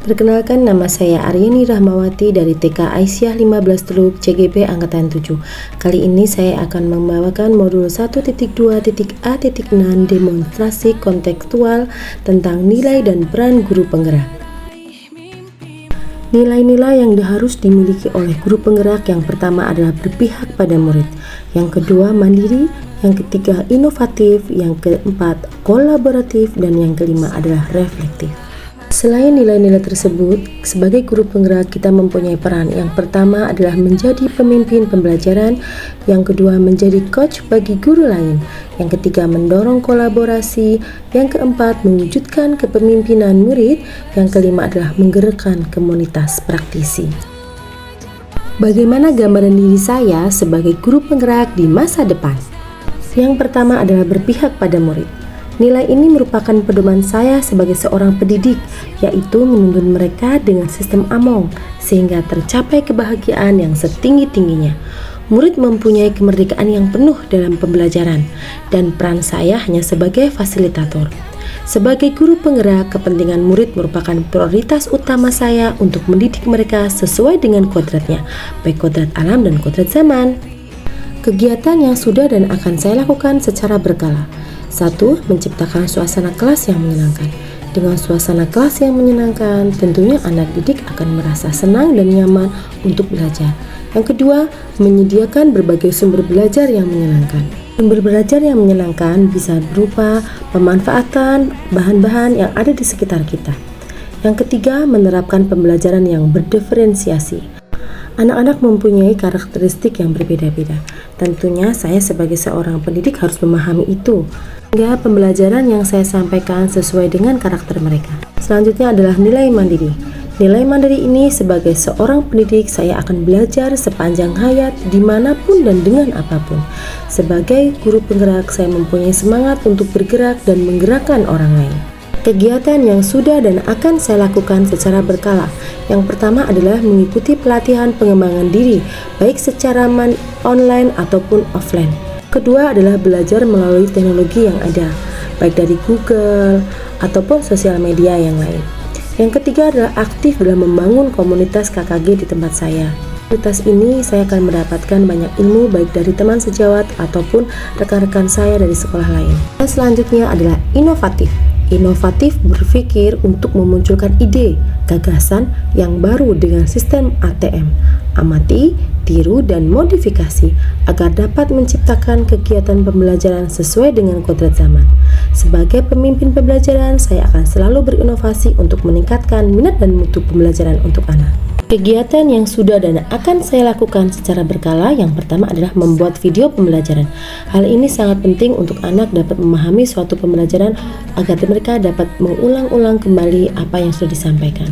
Perkenalkan, nama saya Aryani Rahmawati dari TK Aisyah 15 Teluk CGP Angkatan 7. Kali ini saya akan membawakan modul 1.2.A.6 demonstrasi kontekstual tentang nilai dan peran guru penggerak. Nilai-nilai yang harus dimiliki oleh guru penggerak yang pertama adalah berpihak pada murid, yang kedua mandiri, yang ketiga inovatif, yang keempat kolaboratif, dan yang kelima adalah reflektif. Selain nilai-nilai tersebut, sebagai guru penggerak kita mempunyai peran. Yang pertama adalah menjadi pemimpin pembelajaran, yang kedua menjadi coach bagi guru lain, yang ketiga mendorong kolaborasi, yang keempat mewujudkan kepemimpinan murid, yang kelima adalah menggerakkan komunitas praktisi. Bagaimana gambaran diri saya sebagai guru penggerak di masa depan? Yang pertama adalah berpihak pada murid. Nilai ini merupakan pedoman saya sebagai seorang pendidik, yaitu menuntun mereka dengan sistem AMONG, sehingga tercapai kebahagiaan yang setinggi-tingginya. Murid mempunyai kemerdekaan yang penuh dalam pembelajaran, dan peran saya hanya sebagai fasilitator. Sebagai guru penggerak, kepentingan murid merupakan prioritas utama saya untuk mendidik mereka sesuai dengan kodratnya, baik kodrat alam dan kodrat zaman. Kegiatan yang sudah dan akan saya lakukan secara berkala. 1. Menciptakan suasana kelas yang menyenangkan. Dengan suasana kelas yang menyenangkan, tentunya anak didik akan merasa senang dan nyaman untuk belajar. Yang kedua, menyediakan berbagai sumber belajar yang menyenangkan. Sumber belajar yang menyenangkan bisa berupa pemanfaatan bahan-bahan yang ada di sekitar kita. Yang ketiga, menerapkan pembelajaran yang berdiferensiasi. Anak-anak mempunyai karakteristik yang berbeda-beda. Tentunya saya sebagai seorang pendidik harus memahami itu, sehingga pembelajaran yang saya sampaikan sesuai dengan karakter mereka. Selanjutnya adalah nilai mandiri. Nilai mandiri ini sebagai seorang pendidik saya akan belajar sepanjang hayat dimanapun dan dengan apapun. Sebagai guru penggerak saya mempunyai semangat untuk bergerak dan menggerakkan orang lain. Kegiatan yang sudah dan akan saya lakukan secara berkala. Yang pertama adalah mengikuti pelatihan pengembangan diri, baik secara online ataupun offline. Kedua adalah belajar melalui teknologi yang ada, baik dari Google ataupun sosial media yang lain. Yang ketiga adalah aktif dalam membangun komunitas KKG di tempat saya. Komunitas ini saya akan mendapatkan banyak ilmu baik dari teman sejawat ataupun rekan-rekan saya dari sekolah lain. Dan selanjutnya adalah inovatif. Inovatif berpikir untuk memunculkan ide, gagasan yang baru dengan sistem ATM, amati, tiru, dan modifikasi agar dapat menciptakan kegiatan pembelajaran sesuai dengan kodrat zaman. Sebagai pemimpin pembelajaran, saya akan selalu berinovasi untuk meningkatkan minat dan mutu pembelajaran untuk anak. Kegiatan yang sudah dan akan saya lakukan secara berkala, yang pertama adalah membuat video pembelajaran. Hal ini sangat penting untuk anak dapat memahami suatu pembelajaran agar mereka dapat mengulang-ulang kembali apa yang sudah disampaikan.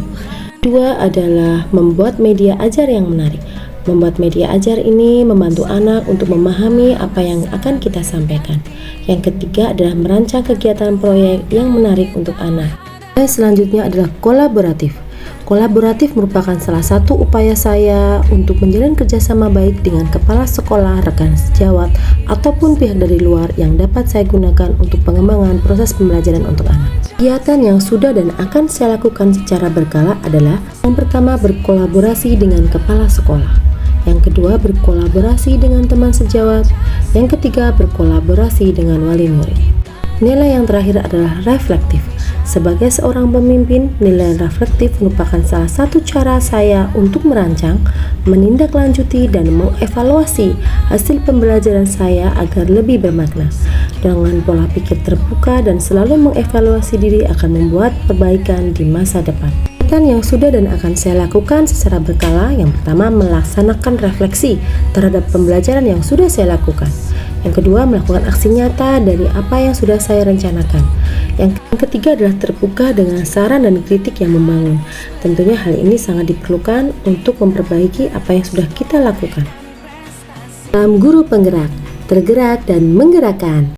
Kedua adalah membuat media ajar yang menarik. Membuat media ajar ini membantu anak untuk memahami apa yang akan kita sampaikan. Yang ketiga adalah merancang kegiatan proyek yang menarik untuk anak. Dan selanjutnya adalah kolaboratif. Kolaboratif merupakan salah satu upaya saya untuk menjalin kerjasama baik dengan kepala sekolah, rekan sejawat, ataupun pihak dari luar yang dapat saya gunakan untuk pengembangan proses pembelajaran untuk anak. Kegiatan yang sudah dan akan saya lakukan secara berkala adalah: yang pertama, berkolaborasi dengan kepala sekolah, yang kedua, berkolaborasi dengan teman sejawat, yang ketiga, berkolaborasi dengan wali murid. Nilai yang terakhir adalah reflektif. Sebagai seorang pemimpin, nilai reflektif merupakan salah satu cara saya untuk merancang, menindaklanjuti, dan mengevaluasi hasil pembelajaran saya agar lebih bermakna. Dengan pola pikir terbuka dan selalu mengevaluasi diri akan membuat perbaikan di masa depan. Kegiatan yang sudah dan akan saya lakukan secara berkala, yang pertama, melaksanakan refleksi terhadap pembelajaran yang sudah saya lakukan. Yang kedua, melakukan aksi nyata dari apa yang sudah saya rencanakan. Yang ketiga adalah terbuka dengan saran dan kritik yang membangun. Tentunya hal ini sangat diperlukan untuk memperbaiki apa yang sudah kita lakukan. Salam guru penggerak, tergerak dan menggerakkan.